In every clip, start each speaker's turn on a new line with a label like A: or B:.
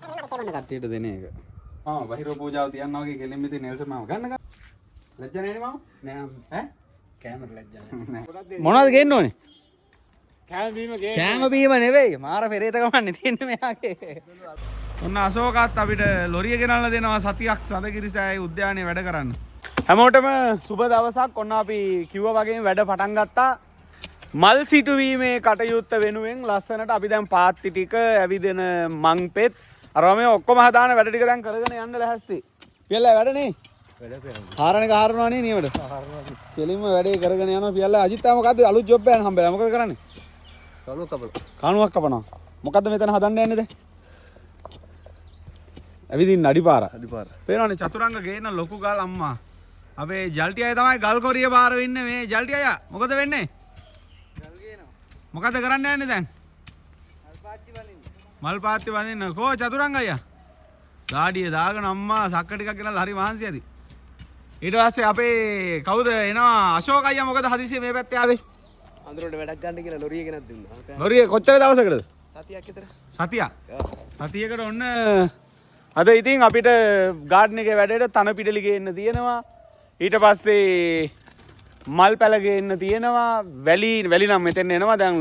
A: ඔන්න කට්ටියට දෙන එක. ආ බහිරෝ පූජාව තියනවා වගේ කෙලින්ම ඉතින් නෙල්සන් මාම ගන්න. ලැජ්ජා නෑනේ මාම. නෑ ඈ කැමර ලැජ්ජා නෑ. මොනවද ගේන්න ඕනේ? කෑම බීම නෙවෙයි මාර පෙරේත ගමන්නේ තියෙන්නේ මෙයාගේ. ඔන්න අශෝකත් අපිට ලොරිය ගෙනල්ලා දෙනවා සතියක් සඳකිරිසෑය උද්‍යානයේ වැඩ කරන්න. හැමෝටම සුබ දවසක්. ඔන්න අපි කිව්වා වගේම වැඩ පටන් ගත්තා. මල් සිටුවීමේ කටයුත්ත වෙනුවෙන් ලස්සනට අපි දැන් පාත්ති ටික ඇවිදෙන මං පෙත් අරවා මේ ඔක්කොම හදාන වැඩ ටික දැන් කරගෙන යන්න ලැහැස්ති. පියල්ලා වැඩනේ. වැඩ කරනවා. හාරණේක හාරනවා නේ නියමද? හාරනවා. කෙලින්ම වැඩේ කරගෙන යනවා පියල්ලා. අජිත් ආ මොකද්ද අලුත් ජොබ් එකක් හම්බෙලා. මොකද කරන්නේ? කණුවක් කපනවා. කණුවක් කපනවා. මොකද්ද මෙතන හදන්න යන්නේ දැන්? ඇවිදින්න අඩිපාර. අඩිපාර. පේනවනේ චතුරංග ගේන ලොකු ගල් අම්මා. අපේ ජල්ටි අය තමයි ගල් කොරිය පාර වෙන්නේ මේ ජල්ටි අය. මොකද වෙන්නේ? ගල් ගේනවා. මොකද්ද කරන්න යන්නේ දැන්? මල් පාත්ති වදින්න. කෝ චතුරංග අයියා. ගාඩිය දාගෙන අම්මා සක්ක ටිකක් ගෙනල්ලා හරි මහන්සි ඇති. ඊට පස්සේ අපේ කවුද එනවා අශෝක අයියා මොකද හදිසියෙ මේ පැත්තේ ආවේ? අඳුරට වැඩක් ගන්න කියලා ලොරිය ගෙනත් දුන්නා. ලොරිය කොච්චර දවසකටද? සතියක් විතර. සතියක්? සතියකට ඔන්න අද ඉතින් අපිට ගාඩන් එකේ වැඩේට තන පිටලි ගේන්න තියෙනවා. ඊට පස්සේ මල් පැල ගේන්න තියෙනවා. වැලි නම් මෙතෙන් එනවා. දැන්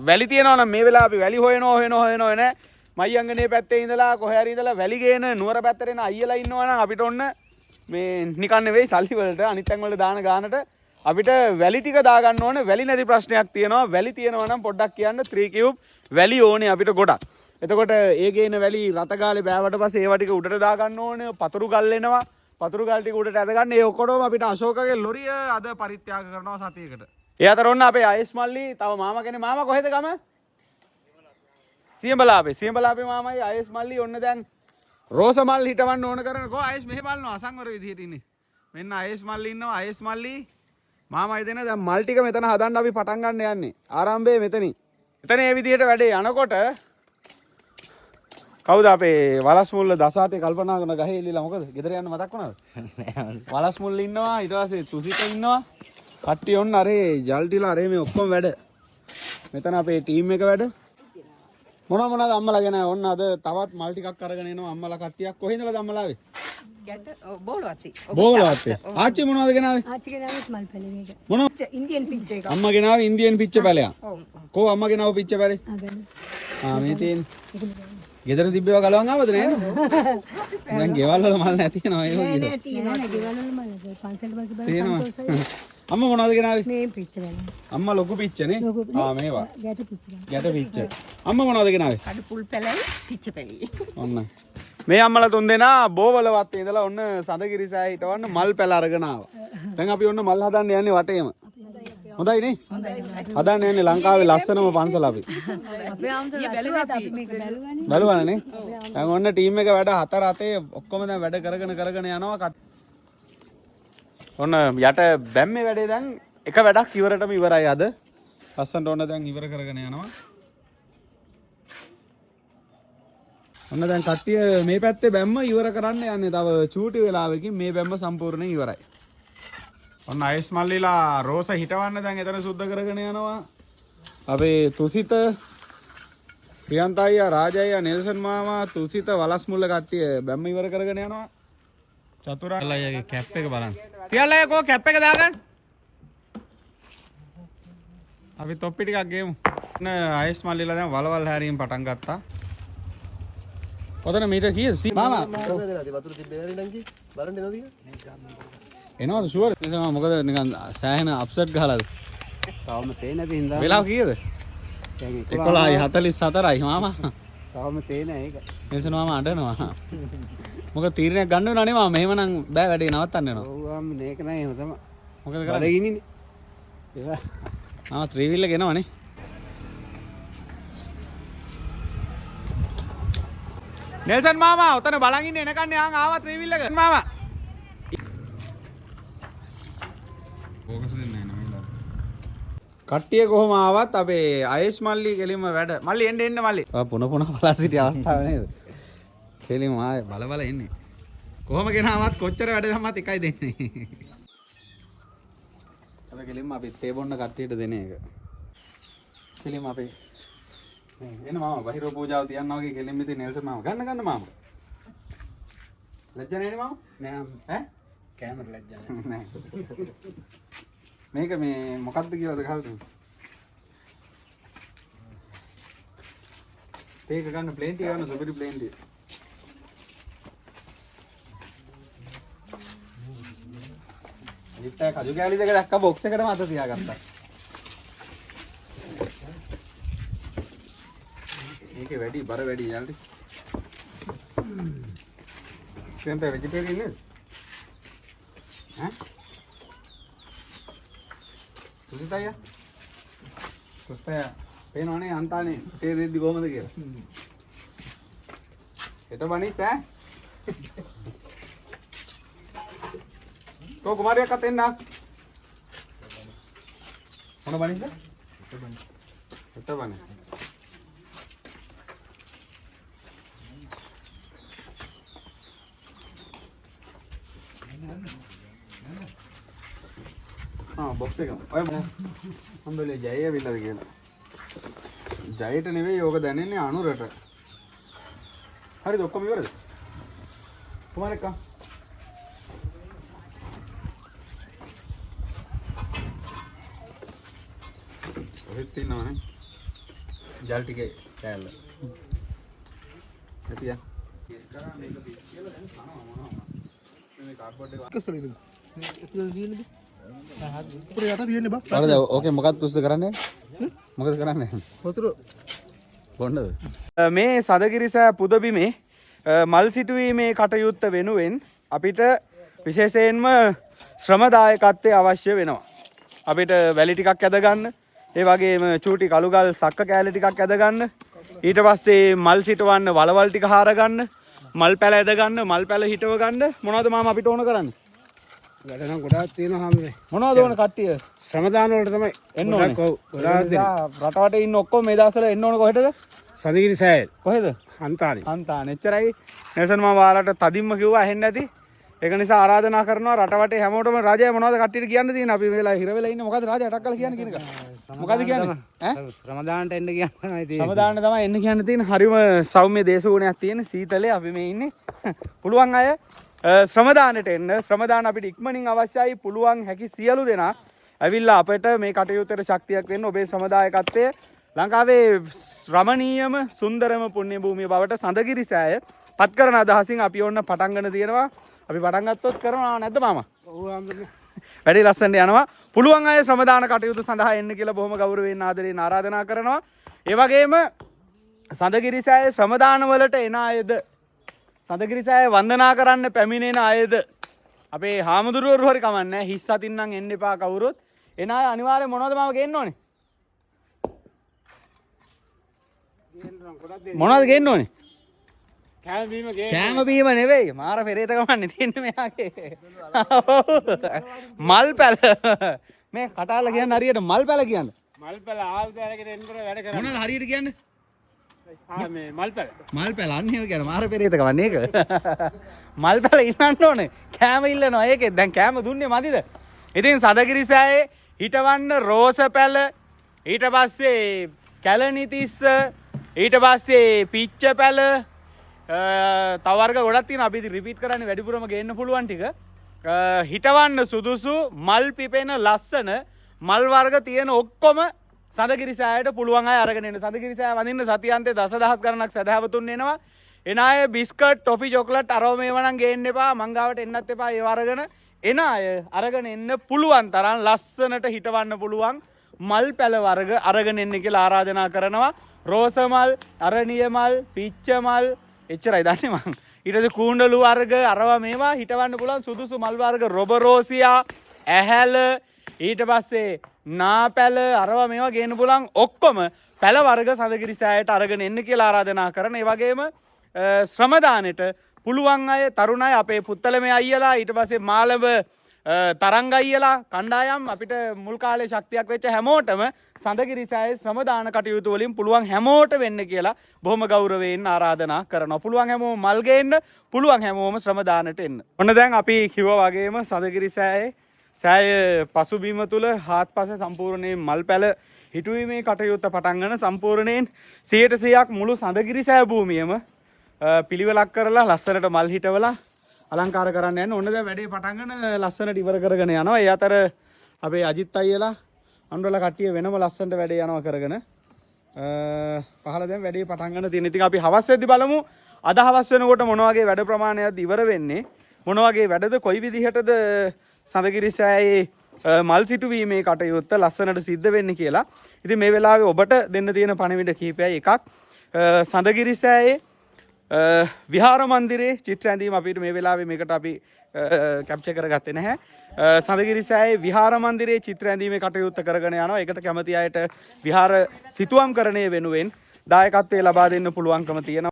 A: වැලි තියෙනවා නම් මේ වෙලාව අපි වැලි හොයනවා නෑ. මයියංගනේ පැත්තේ ඉඳලා කොහේ හරි ඉඳලා වැලි ගේන නුවර පැත්තට එන අයියලා ඉන්නවා නම් අපිට ඔන්න මේ නිකන් නෙවෙයි සල්ලි වලට අනිත් තැන් වල දාන ගානට අපිට වැලි ටික දාගන්න ඕනේ. වැලි නැති ප්‍රශ්නයක් තියෙනවා. වැලි තියෙනවා නම් පොඩ්ඩක් කියන්න 3 කියුබ් වැලි ඕනේ අපිට ගොඩක්. එතකොට ඒ ගේන වැලි රත ගාලේ බෑවට පස්සේ ඒවා ටික උඩට දාගන්න ඕනේ. පතුරු ගල් එනවා. පතුරු ගල් ටික උඩට ඇද ගන්න. ඒ ඔක්කොම අපිට අශෝකගේ ලොරිය අද පරිත්‍යාග කරනවා සතියකට. ඒ අතර ඔන්න අපේ අයස් මල්ලි තව මාමා කෙනෙක්. මාමා කොහෙද ගම? සියඹලාපේ මාමයි අයස් මල්ලි ඔන්න දැන් රෝස මල් හිටවන්න ඕන කරනකෝ අයස් මෙහෙ බලනවා අසංවර විදිහට ඉන්නේ. මෙන්න අයස් මල්ලි ඉන්නවා. අයස් මල්ලි මාමයි දෙන දැන් මල් ටික මෙතන හදන්න අපි පටන් ගන්න යන්නේ. ආරම්භයේ මෙතනින්. එතන මේ විදිහට වැඩේ යනකොට කවුද අපේ වලස් මුල්ල දසාතේ කල්පනා කරන ගහේ එල්ලලා මොකද? ගෙදර යන්න මතක් වුණාද? වලස් මුල්ල ඉන්නවා. ඊට පස්සේ තුසිත ඉන්නවා. කට්ටිය ඔන්න අරේ ජල්ටිලා අරේ මේ ඔක්කොම වැඩ. මෙතන අපේ ටීම් එක වැඩ. මොනවද අම්මලා ගෙන ඔන්න අද තවත් මල් ටිකක් අරගෙන එනවා අම්මලා කට්ටියක්. කොහේ ඉඳලාද අම්මලා ආවේ? බෝලවත්තේ. බෝලවත්තේ. ආච්චි මොනවද ගෙනාවේ? ආච්චි ගෙනාවේ මල් පැලේ මේක. මොනවද? ඉන්දියන් පිච්ච එක. අම්මා ගෙනාවේ ඉන්දියන් පිච්ච පැලයක්. ඔව්. කෝ අම්මා ගෙනාව පිච්ච පැලේ? මේ තියෙන්නේ. ගෙදර තිබ්බේවා ගලවන් ආවද නේද? දැන් ගෙවල් වල මල් නැති වෙනවා ඒක කියනවා. නෑ තියෙනවා ගෙවල් වල මල් පන්සල් වල තිබ්බා සන්තෝෂයි. අම්මා මොනවද ගෙනාවේ? මේ පිච්ච පැල. අම්මා ලොකු පිච්චනේ. මේවා. ගැට පිච්ච. ගැට පිච්ච. අම්මා මොනවද ගෙනාවේ? කඩු පුල් පැලයි පිච්ච පැලයි. ඔන්න. මේ අම්මලා තුන් දෙනා බෝවලවත් ඉඳලා ඔන්න සඳකිරිසෑය හිටවන්න මල් පැල අරගෙන ආවා. දැන් අපි ඔන්න මල් හදන්න යන්නේ වටේම. හොඳයි නේ? හදන්න යන්නේ ලංකාවේ ලස්සනම පන්සල අපි. අපේ ආම්තුලා බැලුවා අපි මේක බැලුවානේ. බැලුවානේ නේ? දැන් ඔන්න ටීම් එක වැඩ 4 අතේ ඔක්කොම දැන් වැඩ කරගෙන යනවා. ඔන්න යට බැම්මේ වැඩේ දැන් එක වැඩක් ඉවරටම ඉවරයි අද. ලස්සනට ඔන්න දැන් ඉවර කරගෙන යනවා. ඔන්න දැන් කට්ටිය මේ පැත්තේ බැම්ම ඉවර කරන්න යන්නේ. තව චූටි වෙලාවකින් මේ බැම්ම සම්පූර්ණයෙන් ඉවරයි. ඔන්න අයස් මල්ලිලා රෝස හිටවන්න දැන් එතන සුද්ධ කරගෙන යනවා. අපේ තුසිත ප්‍රියන්ත අයියා රාජ අයියා නෙල්සන් මාමා තුසිත වලස් මුල්ල කට්ටිය බැම්ම ඉවර කරගෙන යනවා. චතුරාර්ය අයියාගේ කැප් එක බලන්න. පියල්ලා කෝ කැප් එක දාගන්න. අපි තොප්පි ටිකක් ගෙමු. ඔන්න අයස් මල්ලිලා දැන් වලවල් හැරීම් පටන් ගත්තා. ඔතන මීටර් කීයද? මාමා වතුර තිබ්බේ නේද නංගි? බලන්න එනවද කියලා? එනවද ෂුවර්? නිසා මොකද නිකන් සෑහෙන අප්සෙට් ගහලාද? තාම තේ නැති හින්දා. වෙලාව කීයද? දැන් 11:44යි මාමා. තාම තේ නැහැ ඒක. නෙල්සන් මාමා අඬනවා. මොකද තීරණයක් ගන්න වෙනව නේ මාමා. මෙහෙමනම් බෑ වැඩේ නවත්තන්න වෙනවා. ඔව් ආම් මේක නෑ එහෙම තමයි. මොකද කරන්නේ? බඩ ගිනින්නේ. ඒවා. ආ ත්‍රිවිල් එක එනවනේ. නෙල්සන් මාමා උතන බලන් ඉන්නේ එනකන්නේ ආන් ආවා ත්‍රිවිල් එක. මාමා. ફોකස් දෙන්නේ නැහැ නේද? කට්ටිය කොහොම ආවත් අපේ අයස් මල්ලි කෙලින්ම වැඩ. මල්ලි එන්න මල්ලි. පුන බලා සිටි අවස්ථාව නේද? කෙලින්ම ආයේ බල එන්නේ. කොහොම ගෙනාවත් කොච්චර වැඩ දැම්මත් එකයි දෙන්නේ. අපි කෙලින්ම අපි තේ බොන්න කට්ටියට දෙන එක. කෙලින්ම අපේ එන්න මාම බහිරෝ පූජාව තියන්න වගේ කෙලින් මෙතන නෙල්සන් මාම ගන්න මාම. ලැජ්ජ නැනේ මාම? නෑ ඈ කැමර ලැජ්ජ නෑ. මේක මේ මොකක්ද කියලාද ගහලා තියෙන්නේ? ඒක ගන්න ප්ලේන් ටික ගන්න සුපිරි ප්ලේන් ටික. අනිත් අය කජු කෑලි දෙක දැක්ක බොක්ස් එකටම අත තියාගත්තා. මේකේ වැඩි බර වැඩි යල්ටි. කෙන්ට වෙජිටේරියන් නේද? ඈ? සුසිතය? සුස්තය පේනවනේ අන්තානේ තේ රෙද්දි කොහමද කියලා. හෙට බනිස් ඈ? तो कुमारिया का तेन ना මොන බනින්ද? හෙට බනිස්. බොක්ස් එක. ඔය හම්බෙලේ ජය ඇවිල්ලාද කියලා. ජයට නෙවෙයි ඕක දැනෙන්නේ අනුරට. හරිද ඔක්කොම ඉවරද? කුමාරෙක්කා. ඔහෙත් ඉන්නවනේ. ජල් ටිකේ කෑල්ල. එතියා. කේස් කරා මේක පිස් කියලා දැන් කනවා මොනවා. මේ කාඩ්බෝඩ් එක කස්සලයිද? ඒක දින්නේ. ඕකේ මොකක්ද උස්ස කරන්නේ? මොකද කරන්නේ? වතුර බොන්නද? මේ සදගිරිසෑ පුදබිමේ මල් සිටුවීමේ කටයුත්ත වෙනුවෙන් අපිට විශේෂයෙන්ම ශ්‍රමදායකත්වය අවශ්‍ය වෙනවා. අපිට වැලි ටිකක් ඇද ගන්න, ඒ වගේම චූටි කළුගල් සක්ක කෑලි ටිකක් ඇද ගන්න, ඊට පස්සේ මල් සිටවන්න වලවල් ටික හාර ගන්න, මල් පැල ඇද ගන්න, මල් පැල හිටව ගන්න මොනවද මාම අපිට ඕන කරන්නේ? වැඩ නම් ගොඩාක් තියෙනවා හැමෝම. මොනවද ඕන කට්ටිය? ශ්‍රමදාන වලට තමයි එන්න ඕනේ. ගොඩාක් රටවට ඉන්න ඔක්කොම මේ දවස්වල එන්න ඕන කොහෙටද? සදගිරි සෑය. කොහෙද? හන්තානේ. හන්තානේ. එච්චරයි. නෙල්සන් මම ඔයාලට තදින්ම කිව්වා ඇහෙන්නේ නැති. ඒක නිසා ආරාධනා කරනවා රටවටේ හැමෝටම රාජයා මොනවද කට්ටියට කියන්න තියෙන අපි මේ වෙලාවේ හිර වෙලා ඉන්නේ මොකද රාජයා ටක් කරලා කියන්නේ කියන එක. මොකද කියන්නේ? ඈ? ශ්‍රමදානට එන්න කියන්නයි තියෙන්නේ. ශ්‍රමදානට තමයි එන්න කියන්න තියෙන. හරිම සෞම්‍ය දේශගුණයක් තියෙන සීතලේ අපි මේ ඉන්නේ. පුළුවන් අය ශ්‍රමදානට එන්න. ශ්‍රමදාන අපිට ඉක්මනින් අවශ්‍යයි. පුළුවන් හැකි සියලු දෙනා ඇවිල්ලා අපිට මේ කටයුත්තට ශක්තියක් වෙන්න ඔබේ ශ්‍රමදායකත්වය ලංකාවේ රමණීයම සුන්දරම පුණ්‍ය භූමිය බවට සඳගිරි සෑය පත් කරන අදහසින් අපි ඔන්න පටන් ගන්න තියෙනවා. අපි පටන් ගත්තොත් කරනවා නැද්ද මාමා? ඔව් ආම්බුනේ. වැඩි ලස්සනට යනවා. පුළුවන් අය ශ්‍රමදාන කටයුතු සඳහා එන්න කියලා බොහොම ගෞරවයෙන් ආදරයෙන් ආරාධනා කරනවා. ඒ වගේම සඳගිරි සෑයේ ශ්‍රමදාන වලට එන අයද සඳගිරි සෑය වන්දනා කරන්න පැමිණෙන අයද අපේ හාමුදුරුවරු හරි කමන්නේ හිස් අතින් නම් එන්න එපා කවුරුත්. එන අය අනිවාර්යෙන් මොනවද මාව ගේන්න ඕනේ? මොනවද ගේන්න ඕනේ? කෑම බීම නෙවෙයි මාර පෙරේත ගමන්නේ තියෙන්නේ මෙයාගේ. මල් පැල මේ කටාල කියන්න හරියට මල් පැල කියන්න. මල් පැල ආයුධ අරගෙන එන්නතර වැඩ කරන්නේ. මොනවද හරියට කියන්නේ? මේ මල් පැල. මල් පැල අන්නේ කියන මාර පෙරේත ගමන්නේ ඒක. මල් පැල ඉන්නන්න ඕනේ. කෑම ඉල්ලනවා ඒකේ. දැන් කෑම දුන්නේ මදිද? ඉතින් සදගිරි සෑයේ හිටවන්න රෝස පැල, ඊට පස්සේ කැලණිතිස්ස, ඊට පස්සේ පිච්ච පැල, තව වර්ග ගොඩක් තියෙනවා. අපි ඉතින් රිපීට් කරන්නේ වැඩිපුරම ගේන්න පුළුවන් ටික. හිටවන්න සුදුසු මල් පිපෙන ලස්සන මල් වර්ග තියෙන ඔක්කොම සඳගිරි සෑයට පුළුවන් අය අරගෙන එන්න. සඳගිරි සෑය වඳින්න සතියන්තේ දසදහස් ගණනක් සදහැවතුන් එනවා. එන අය බිස්කට්, ටොෆි, චොකලට් අරව මේවා නම් ගේන්න එපා. මං ගාවට එන්නත් එපා. ඒව අරගෙන එන අය අරගෙන එන්න පුළුවන් තරම් ලස්සනට හිටවන්න පුළුවන් මල් පැල වර්ග අරගෙන එන්න කියලා ආරාධනා කරනවා. රෝස මල්, අරණිය මල්, පිච්ච මල් එච්චරයි දන්නේ මං. ඊට පස්සේ කූණ්ඩලු වර්ග අරවා මේවා හිටවන්න පුළුවන් සුදුසු මල් වර්ග රොබරෝසියා, ඇහැල, ඊට පස්සේ නාපැල අරවා මේවා ගේන්න පුළුවන් ඔක්කොම පැල වර්ග සඳගිරි සෑයට අරගෙන එන්න කියලා ආරාධනා කරන. ඒ වගේම ශ්‍රමදානෙට පුළුවන් අය තරුණ අය අපේ පුත්තලමේ අයියලා ඊට පස්සේ මාළඹ තරංග අයියලා කණ්ඩායම් අපිට මුල් කාලේ ශක්තියක් වෙච්ච හැමෝටම සඳගිරි සෑයේ ශ්‍රමදාන කටයුතු වලින් පුළුවන් හැමෝට වෙන්න කියලා බොහොම ගෞරවයෙන් ආරාධනා කරනවා. පුළුවන් හැමෝම මල් ගේන්න, පුළුවන් හැමෝම ශ්‍රමදානට එන්න. ඔන්න දැන් අපි කිව්වා වගේම සඳගිරි සෑයේ පසුබිම තුල හාත්පස සම්පූර්ණයෙන් මල් පැල හිටුවීමේ කටයුත්ත පටන් ගන්න සම්පූර්ණයෙන් 100%ක් මුළු සඳගිරි සෑ භූමියම පිළිවෙලක් කරලා ලස්සනට මල් හිටවලා අලංකාර කරන්න යන්න. ඕන දැන් වැඩේ පටන් ගන්න ලස්සනට ඉවර කරගෙන යනවා. ඒ අතර අපේ අජිත් අයියලා අන්වල කට්ටිය වෙනම ලස්සනට වැඩේ යනවා කරගෙන. පහළ දැන් වැඩේ පටන් ගන්න තියෙන. ඉතින් අපි හවස් වෙද්දි බලමු අද හවස් වෙනකොට මොන වගේ වැඩ ප්‍රමාණයක්ද ඉවර වෙන්නේ. මොන වගේ වැඩද කොයි විදිහටද සඳගිරි සෑයේ මල් සිටුවීමේ කටයුත්ත ලස්සනට සිද්ධ වෙන්නේ කියලා. ඉතින් මේ වෙලාවේ ඔබට දෙන්න තියෙන පණිවිඩ කීපයයි. එකක් සඳගිරි සෑයේ විහාර මන්දිරයේ චිත්‍ර ඇඳීම අපිට මේ වෙලාවේ මේකට අපි කැප්චර් කරගත්තේ නැහැ. සඳගිරි සෑයේ විහාර මන්දිරයේ චිත්‍ර ඇඳීමේ කටයුත්ත කරගෙන යනවා. ඒකට කැමති අයට විහාර සිතුවම් කරණය වෙනුවෙන් දායකත්වයේ ලබා දෙන්න පුළුවන්කම තියෙනවා.